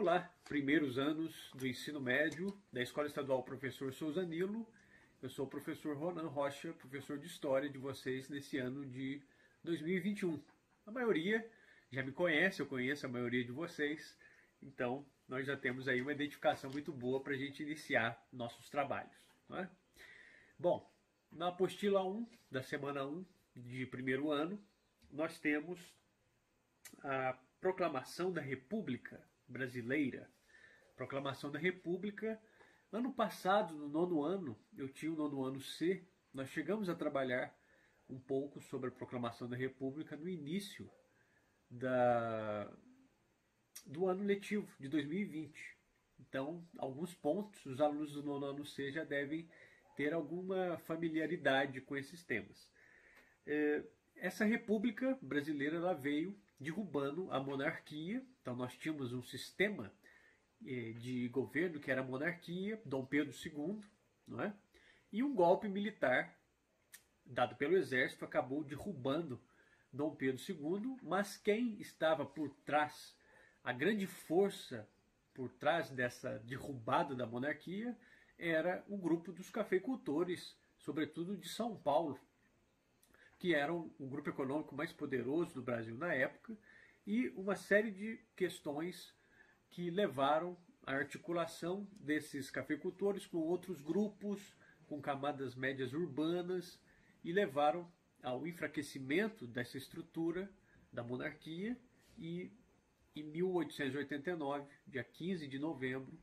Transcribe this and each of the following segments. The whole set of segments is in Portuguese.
Vamos lá, primeiros anos do ensino médio da Escola Estadual Professor Souza Nilo. Eu sou o professor Ronan Rocha, professor de História de vocês nesse ano de 2021. A maioria já me conhece, eu conheço a maioria de vocês, então nós já temos aí uma identificação muito boa para a gente iniciar nossos trabalhos, não é? Bom, na apostila 1 da semana 1 de primeiro ano, nós temos a Proclamação da República Brasileira. Proclamação da República. Ano passado, no nono ano, eu tinha o nono ano C, nós chegamos a trabalhar um pouco sobre a Proclamação da República no início do ano letivo de 2020. Então, alguns pontos, os alunos do nono ano C já devem ter alguma familiaridade com esses temas. Essa República Brasileira ela veio derrubando a monarquia. Então nós tínhamos um sistema de governo que era a monarquia, Dom Pedro II, não é? E um golpe militar dado pelo exército acabou derrubando Dom Pedro II, mas quem estava por trás, a grande força por trás dessa derrubada da monarquia, era o grupo dos cafeicultores, sobretudo de São Paulo, que eram o grupo econômico mais poderoso do Brasil na época, e uma série de questões que levaram à articulação desses cafeicultores com outros grupos, com camadas médias urbanas, e levaram ao enfraquecimento dessa estrutura da monarquia, e em 1889, dia 15 de novembro,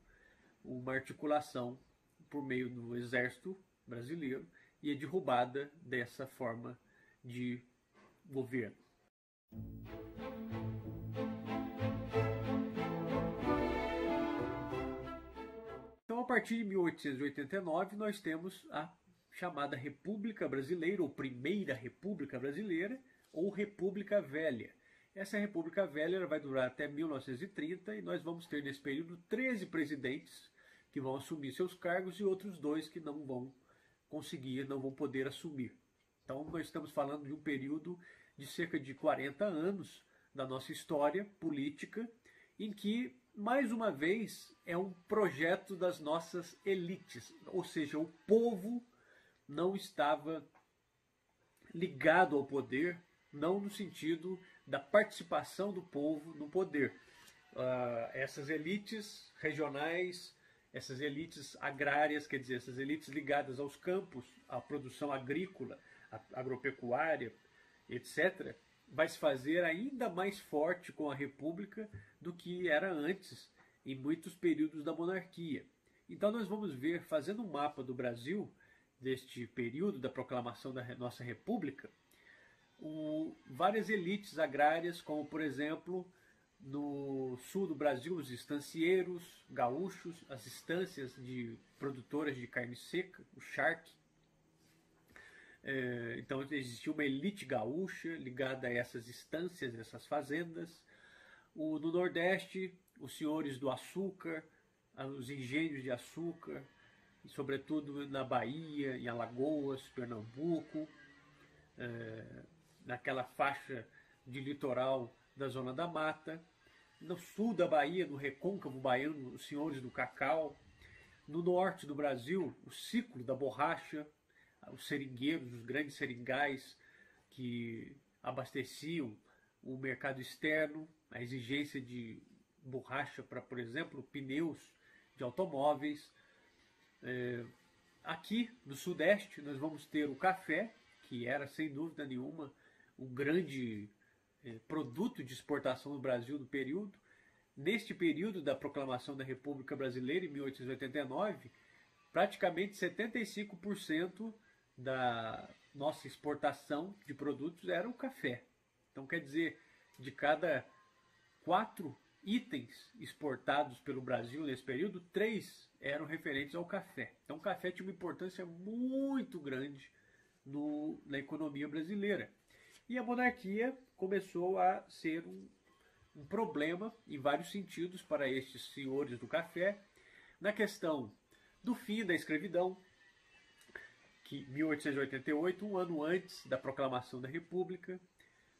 uma articulação por meio do exército brasileiro e a derrubada dessa forma de governo. Então, a partir de 1889, nós temos a chamada República Brasileira, ou Primeira República Brasileira, ou República Velha. Essa República Velha ela vai durar até 1930 e nós vamos ter nesse período 13 presidentes que vão assumir seus cargos e outros 2 que não vão conseguir, não vão poder assumir. Então nós estamos falando de um período de cerca de 40 anos da nossa história política, em que, mais uma vez, é um projeto das nossas elites, ou seja, o povo não estava ligado ao poder, não no sentido da participação do povo no poder. Essas elites regionais, essas elites agrárias, quer dizer, essas elites ligadas aos campos, à produção agrícola, agropecuária, etc., vai se fazer ainda mais forte com a República do que era antes, em muitos períodos da monarquia. Então nós vamos ver, fazendo um mapa do Brasil, deste período da proclamação da nossa República, várias elites agrárias, como por exemplo, no sul do Brasil, os estancieiros gaúchos, as estâncias de produtoras de carne seca, o charque. Então existia uma elite gaúcha ligada a essas estâncias, essas fazendas. No Nordeste, os senhores do açúcar, os engenhos de açúcar, e sobretudo na Bahia, em Alagoas, Pernambuco, naquela faixa de litoral da Zona da Mata. No sul da Bahia, no recôncavo baiano, os senhores do cacau. No norte do Brasil, o ciclo da borracha, os seringueiros, os grandes seringais que abasteciam o mercado externo, a exigência de borracha para, por exemplo, pneus de automóveis. Aqui no Sudeste nós vamos ter o café, que era sem dúvida nenhuma um grande produto de exportação do Brasil do período. Neste período da proclamação da República Brasileira, em 1889, praticamente 75% da nossa exportação de produtos era o café. Então quer dizer, de cada 4 itens exportados pelo Brasil nesse período, 3 eram referentes ao café. Então o café tinha uma importância muito grande na economia brasileira. E a monarquia começou a ser um problema em vários sentidos para estes senhores do café, na questão do fim da escravidão, que 1888, um ano antes da proclamação da República,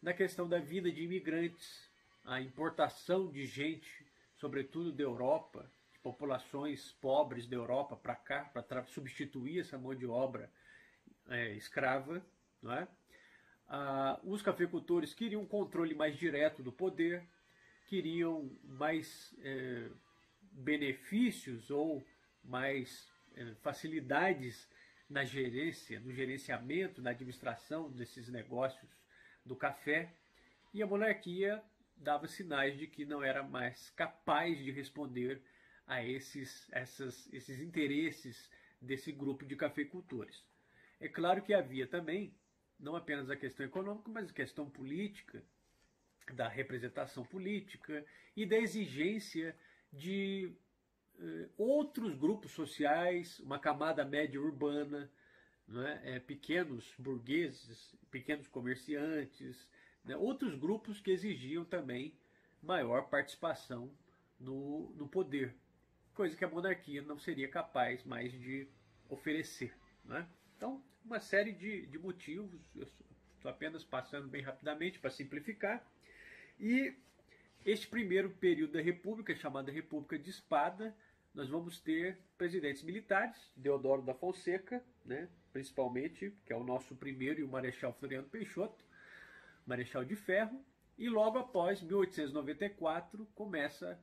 na questão da vinda de imigrantes, a importação de gente, sobretudo da Europa, de populações pobres da Europa para cá, para substituir essa mão de obra escrava, não é? Os cafeicultores queriam um controle mais direto do poder, queriam mais benefícios ou mais facilidades na gerência, no gerenciamento, na administração desses negócios do café, e a monarquia dava sinais de que não era mais capaz de responder a esses interesses desse grupo de cafeicultores. É claro que havia também não apenas a questão econômica, mas a questão política, da representação política e da exigência de outros grupos sociais, uma camada média urbana, né, pequenos burgueses, pequenos comerciantes, né, outros grupos que exigiam também maior participação no poder, coisa que a monarquia não seria capaz mais de oferecer. Né? Então, uma série de motivos, eu estou apenas passando bem rapidamente para simplificar. E este primeiro período da República, chamada República de Espada, nós vamos ter presidentes militares, Deodoro da Fonseca, né, principalmente, que é o nosso primeiro, e o Marechal Floriano Peixoto, Marechal de Ferro, e logo após, 1894, começa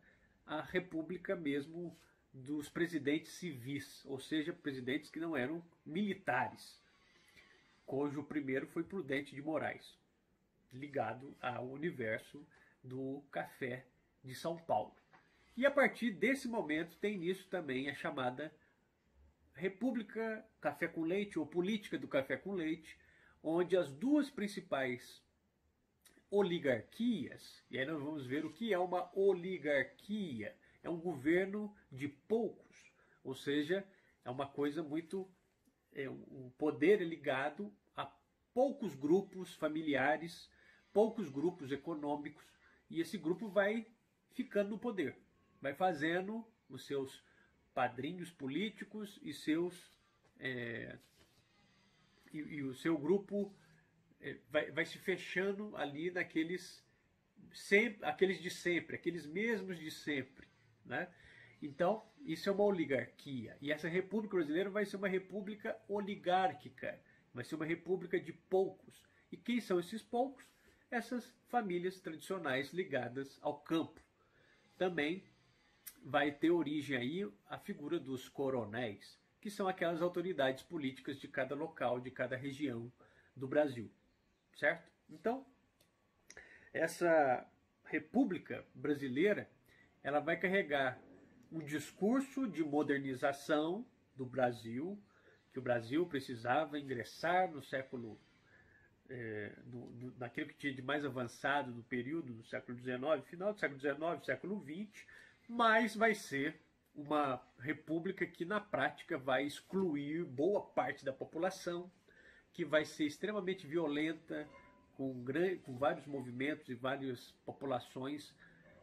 a República mesmo dos presidentes civis, ou seja, presidentes que não eram militares, cujo primeiro foi Prudente de Moraes, ligado ao universo do café de São Paulo. E a partir desse momento tem início também a chamada República Café com Leite, ou Política do Café com Leite, onde as duas principais oligarquias, e aí nós vamos ver o que é uma oligarquia, é um governo de poucos, ou seja, é uma coisa muito... o poder é ligado a poucos grupos familiares, poucos grupos econômicos, e esse grupo vai ficando no poder, vai fazendo os seus padrinhos políticos e o seu grupo vai se fechando ali naqueles aqueles de sempre, aqueles mesmos de sempre, né? Então, isso é uma oligarquia. E essa República Brasileira vai ser uma república oligárquica, vai ser uma república de poucos. E quem são esses poucos? Essas famílias tradicionais ligadas ao campo. Também vai ter origem aí a figura dos coronéis, que são aquelas autoridades políticas de cada local, de cada região do Brasil, certo? Então, essa República Brasileira, ela vai carregar um discurso de modernização do Brasil, que o Brasil precisava ingressar no século naquilo que tinha de mais avançado no período do século XIX, final do século XIX, século XX, mas vai ser uma república que na prática vai excluir boa parte da população, que vai ser extremamente violenta, com vários movimentos e várias populações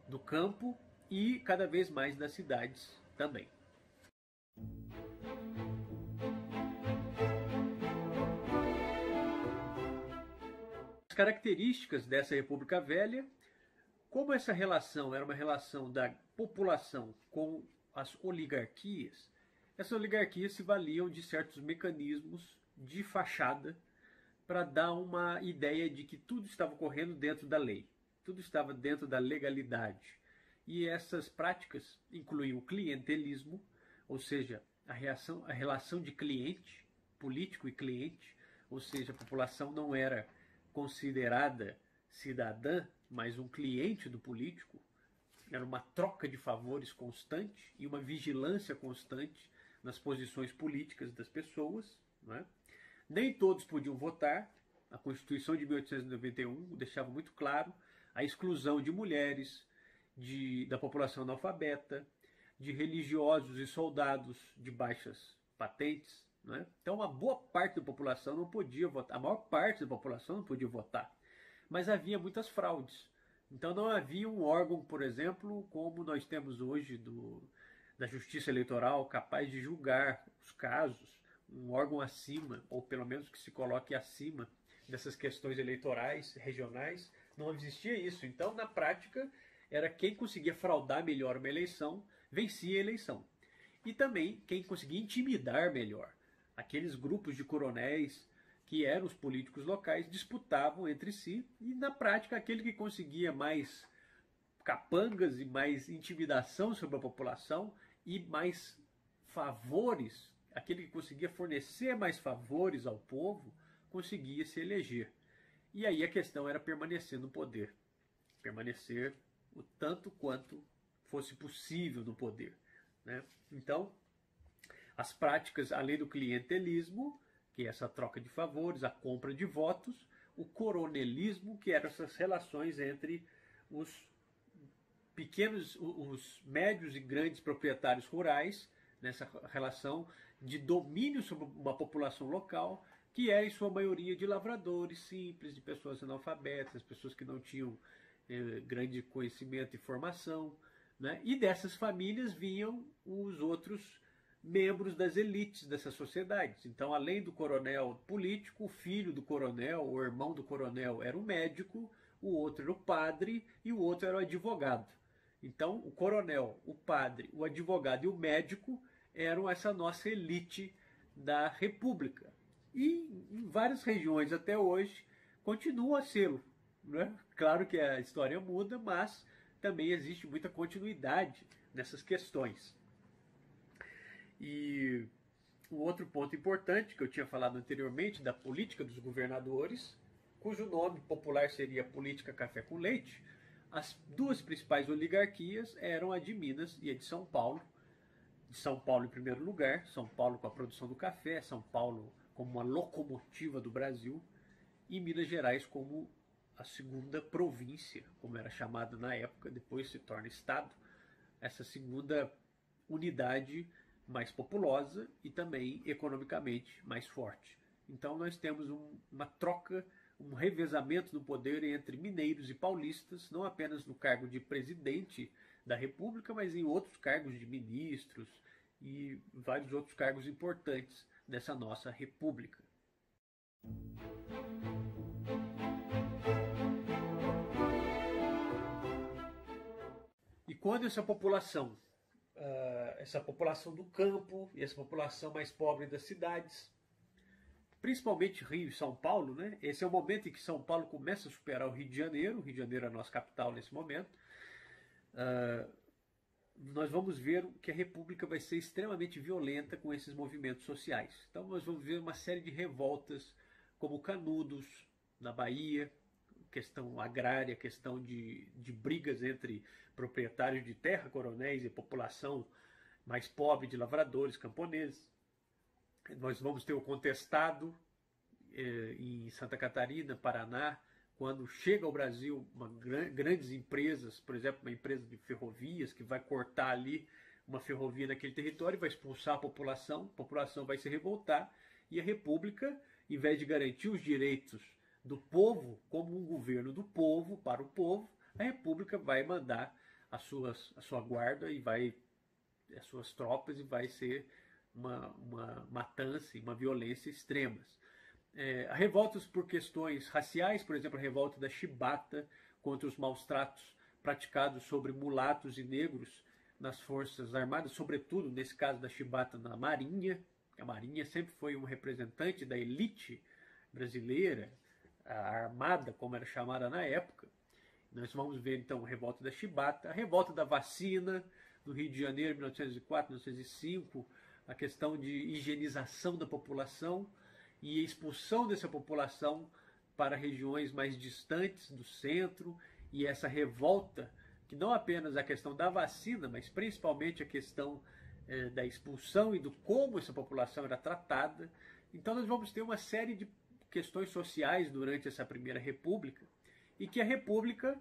do campo e cada vez mais das cidades também. As características dessa República Velha, como essa relação era uma relação da população com as oligarquias, essas oligarquias se valiam de certos mecanismos de fachada para dar uma ideia de que tudo estava ocorrendo dentro da lei, tudo estava dentro da legalidade. E essas práticas incluíam o clientelismo, ou seja, a relação de cliente, político e cliente, ou seja, a população não era considerada cidadã, mas um cliente do político. Era uma troca de favores constante e uma vigilância constante nas posições políticas das pessoas. Não é? Nem todos podiam votar. A Constituição de 1891 deixava muito claro a exclusão de mulheres, da população analfabeta, de religiosos e soldados de baixas patentes. Né? Então, uma boa parte da população não podia votar, a maior parte da população não podia votar, mas havia muitas fraudes. Então, não havia um órgão, por exemplo, como nós temos hoje da Justiça Eleitoral, capaz de julgar os casos, um órgão acima, ou pelo menos que se coloque acima dessas questões eleitorais, regionais. Não existia isso. Então, na prática, era quem conseguia fraudar melhor uma eleição, vencia a eleição. E também quem conseguia intimidar melhor. Aqueles grupos de coronéis que eram os políticos locais disputavam entre si e na prática aquele que conseguia mais capangas e mais intimidação sobre a população e mais favores, aquele que conseguia fornecer mais favores ao povo, conseguia se eleger. E aí a questão era permanecer no poder, permanecer o tanto quanto fosse possível no poder, né? Então, as práticas, além do clientelismo, que é essa troca de favores, a compra de votos, o coronelismo, que eram essas relações entre os pequenos, os médios e grandes proprietários rurais, nessa relação de domínio sobre uma população local, que é em sua maioria de lavradores simples, de pessoas analfabetas, pessoas que não tinham grande conhecimento e formação, né? E dessas famílias vinham os outros membros das elites dessas sociedades. Então, além do coronel político, o filho do coronel, o irmão do coronel era o médico, o outro era o padre e o outro era o advogado. Então, o coronel, o padre, o advogado e o médico eram essa nossa elite da República. E em várias regiões até hoje continua a ser, né? Claro que a história muda, mas também existe muita continuidade nessas questões. E um outro ponto importante que eu tinha falado anteriormente da política dos governadores, cujo nome popular seria política café com leite, as duas principais oligarquias eram a de Minas e a de São Paulo. De São Paulo em primeiro lugar, São Paulo com a produção do café, São Paulo como uma locomotiva do Brasil, e Minas Gerais como a segunda província, como era chamada na época, depois se torna estado, essa segunda unidade mais populosa e também economicamente mais forte. Então nós temos uma troca, um revezamento no poder entre mineiros e paulistas, não apenas no cargo de presidente da República, mas em outros cargos de ministros e vários outros cargos importantes dessa nossa República. E quando essa população do campo e essa população mais pobre das cidades, principalmente Rio e São Paulo, né? Esse é o momento em que São Paulo começa a superar o Rio de Janeiro. O Rio de Janeiro é a nossa capital nesse momento. Nós vamos ver que a República vai ser extremamente violenta com esses movimentos sociais. Então nós vamos ver uma série de revoltas, como Canudos, na Bahia, questão agrária, questão de brigas entre proprietários de terra, coronéis e população mais pobre de lavradores, camponeses. Nós vamos ter o contestado em Santa Catarina, Paraná, quando chega ao Brasil grandes empresas, por exemplo, uma empresa de ferrovias que vai cortar ali uma ferrovia naquele território, vai expulsar a população vai se revoltar e a República, em vez de garantir os direitos do povo como um governo do povo, para o povo, a República vai mandar a sua guarda e as suas tropas e vai ser uma matança e uma violência extremas. Revoltas por questões raciais, por exemplo, a revolta da Chibata contra os maus tratos praticados sobre mulatos e negros nas Forças Armadas, sobretudo, nesse caso da Chibata, na Marinha. A Marinha sempre foi um representante da elite brasileira, a Armada, como era chamada na época. Nós vamos ver, então, a revolta da Chibata, a revolta da vacina, no Rio de Janeiro, 1904, 1905, a questão de higienização da população e a expulsão dessa população para regiões mais distantes do centro, e essa revolta, que não apenas a questão da vacina, mas principalmente a questão da expulsão e do como essa população era tratada. Então nós vamos ter uma série de questões sociais durante essa Primeira República, e que a República,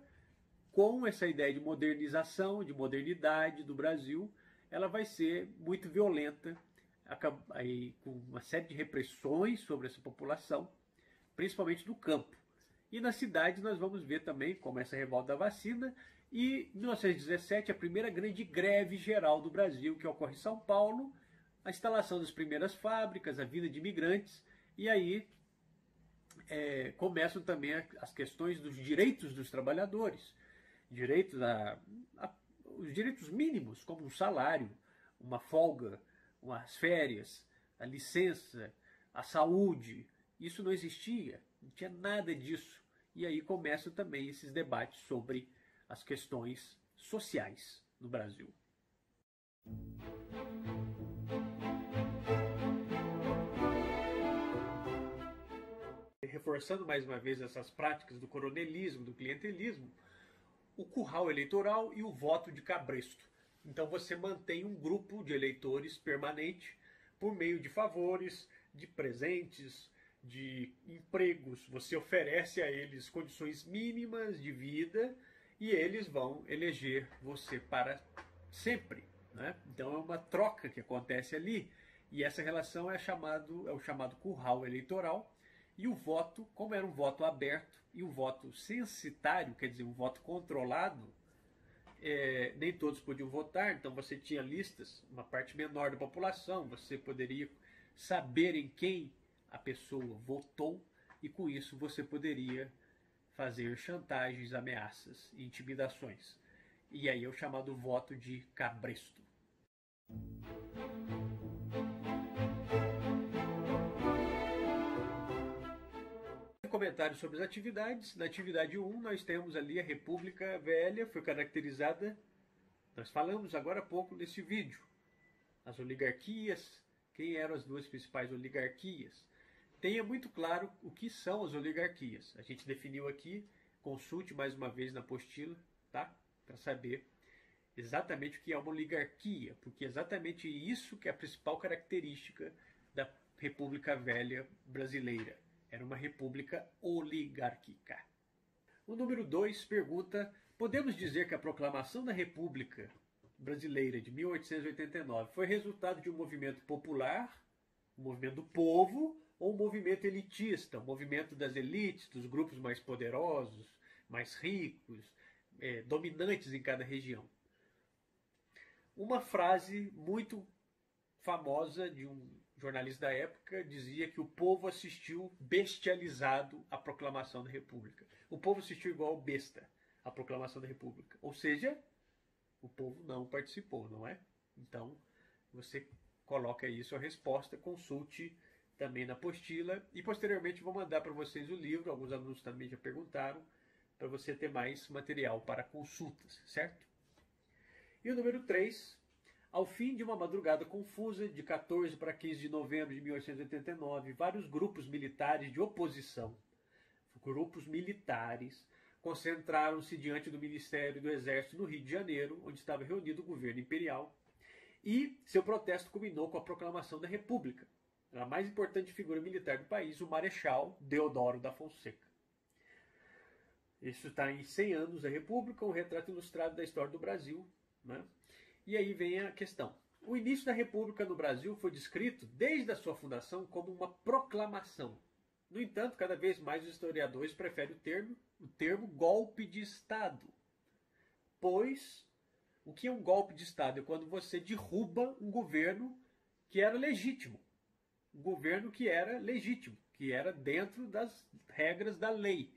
com essa ideia de modernização, de modernidade do Brasil, ela vai ser muito violenta, com uma série de repressões sobre essa população, principalmente no campo. E nas cidades nós vamos ver também como essa revolta da vacina, e em 1917 a primeira grande greve geral do Brasil, que ocorre em São Paulo, a instalação das primeiras fábricas, a vinda de imigrantes, e aí começam também as questões dos direitos dos trabalhadores. direitos os direitos mínimos, como um salário, uma folga, umas férias, a licença, a saúde. Isso não existia, não tinha nada disso. E aí começam também esses debates sobre as questões sociais no Brasil. Reforçando mais uma vez essas práticas do coronelismo, do clientelismo, o curral eleitoral e o voto de cabresto. Então você mantém um grupo de eleitores permanente por meio de favores, de presentes, de empregos. Você oferece a eles condições mínimas de vida e eles vão eleger você para sempre, né? Então é uma troca que acontece ali e essa relação é o chamado curral eleitoral. E o voto, como era um voto aberto e um voto censitário, quer dizer, um voto controlado, nem todos podiam votar, então você tinha listas, uma parte menor da população, você poderia saber em quem a pessoa votou e com isso você poderia fazer chantagens, ameaças e intimidações. E aí é o chamado voto de cabresto. Comentários sobre as atividades. Na atividade 1, nós temos ali a República Velha, foi caracterizada, nós falamos agora há pouco nesse vídeo, as oligarquias, quem eram as duas principais oligarquias. Tenha muito claro o que são as oligarquias. A gente definiu aqui, consulte mais uma vez na apostila, tá? Para saber exatamente o que é uma oligarquia, porque é exatamente isso que é a principal característica da República Velha brasileira. Era uma república oligárquica. O número 2 pergunta: podemos dizer que a proclamação da República Brasileira de 1889 foi resultado de um movimento popular, um movimento do povo, ou um movimento elitista, um movimento das elites, dos grupos mais poderosos, mais ricos, dominantes em cada região? Uma frase muito famosa de um jornalista da época dizia que o povo assistiu bestializado à proclamação da República. O povo assistiu igual besta à proclamação da República. Ou seja, o povo não participou, não é? Então, você coloca aí sua resposta, consulte também na apostila e posteriormente vou mandar para vocês o livro, alguns alunos também já perguntaram, para você ter mais material para consultas, certo? E o número 3, ao fim de uma madrugada confusa, de 14 para 15 de novembro de 1889, vários grupos militares de oposição, concentraram-se diante do Ministério do Exército no Rio de Janeiro, onde estava reunido o governo imperial, e seu protesto culminou com a proclamação da República. A mais importante figura militar do país, o Marechal Deodoro da Fonseca. Isso está em 100 anos da República, um retrato ilustrado da história do Brasil, né? E aí vem a questão. O início da República no Brasil foi descrito, desde a sua fundação, como uma proclamação. No entanto, cada vez mais os historiadores preferem o termo golpe de Estado. Pois, o que é um golpe de Estado? É quando você derruba um governo que era legítimo. Um governo que era legítimo, que era dentro das regras da lei.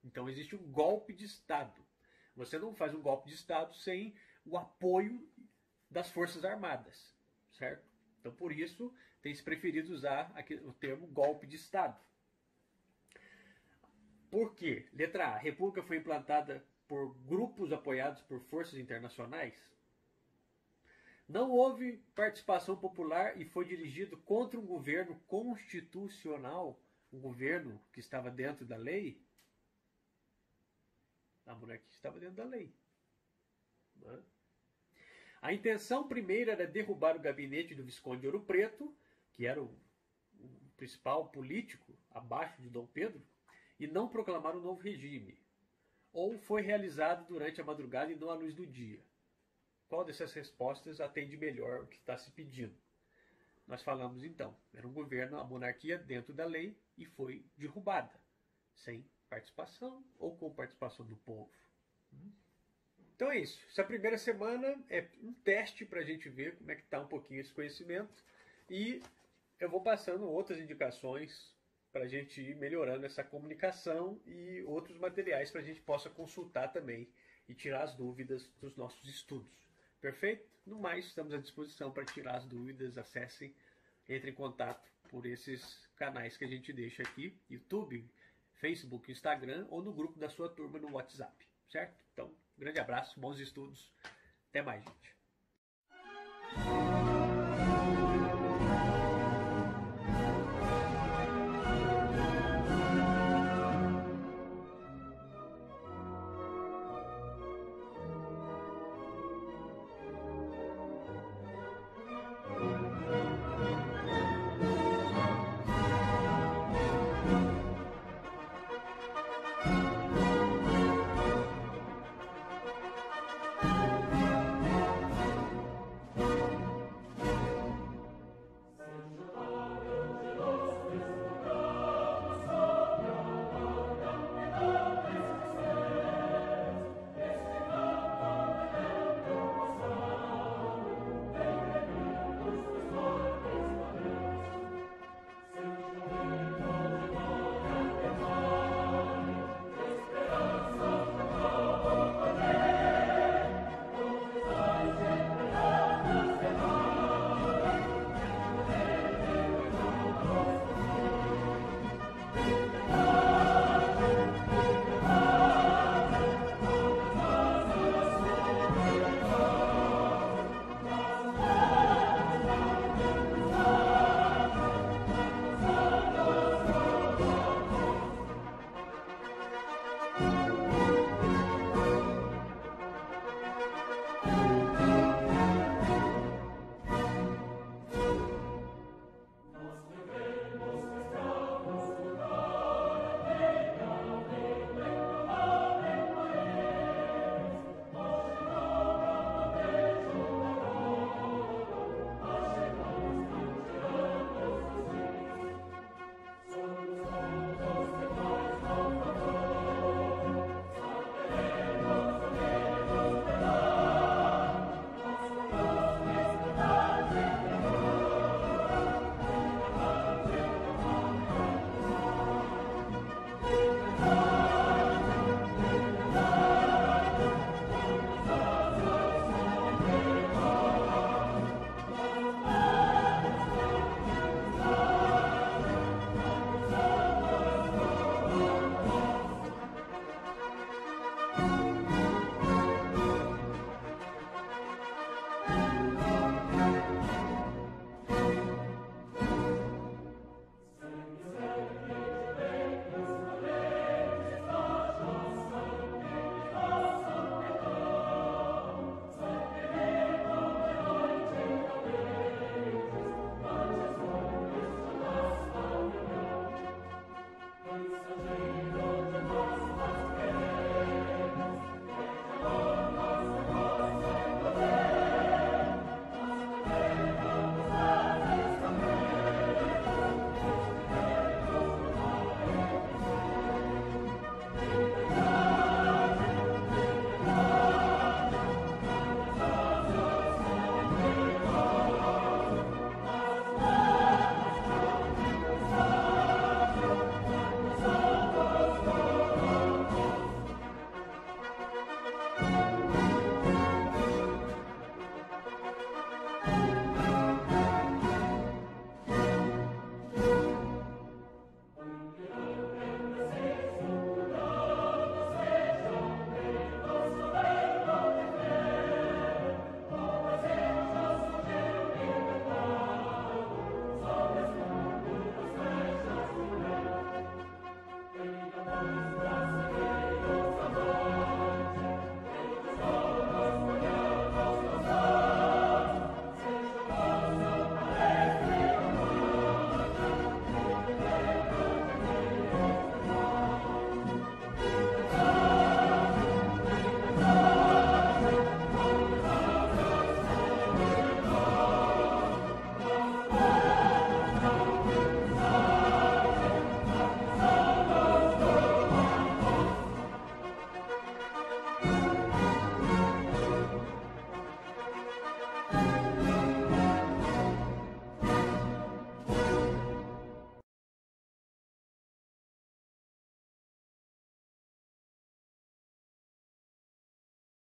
Então existe um golpe de Estado. Você não faz um golpe de Estado sem o apoio das Forças Armadas, certo? Então, por isso, tem-se preferido usar o termo golpe de Estado. Por quê? Letra A. A República foi implantada por grupos apoiados por forças internacionais. Não houve participação popular e foi dirigido contra um governo constitucional, um governo que estava dentro da lei. A monarquia estava dentro da lei. Não é? A intenção primeira era derrubar o gabinete do Visconde de Ouro Preto, que era o principal político abaixo de Dom Pedro, e não proclamar um novo regime. Ou foi realizado durante a madrugada e não à luz do dia? Qual dessas respostas atende melhor o que está se pedindo? Nós falamos então, era um governo, a monarquia dentro da lei e foi derrubada, sem participação ou com participação do povo. Então é isso. Essa primeira semana é um teste para a gente ver como é que está um pouquinho esse conhecimento. E eu vou passando outras indicações para a gente ir melhorando essa comunicação e outros materiais para a gente possa consultar também e tirar as dúvidas dos nossos estudos. Perfeito? No mais, estamos à disposição para tirar as dúvidas. Acessem, entrem em contato por esses canais que a gente deixa aqui, YouTube, Facebook, Instagram ou no grupo da sua turma no WhatsApp, certo? Então, grande abraço, bons estudos, até mais, gente.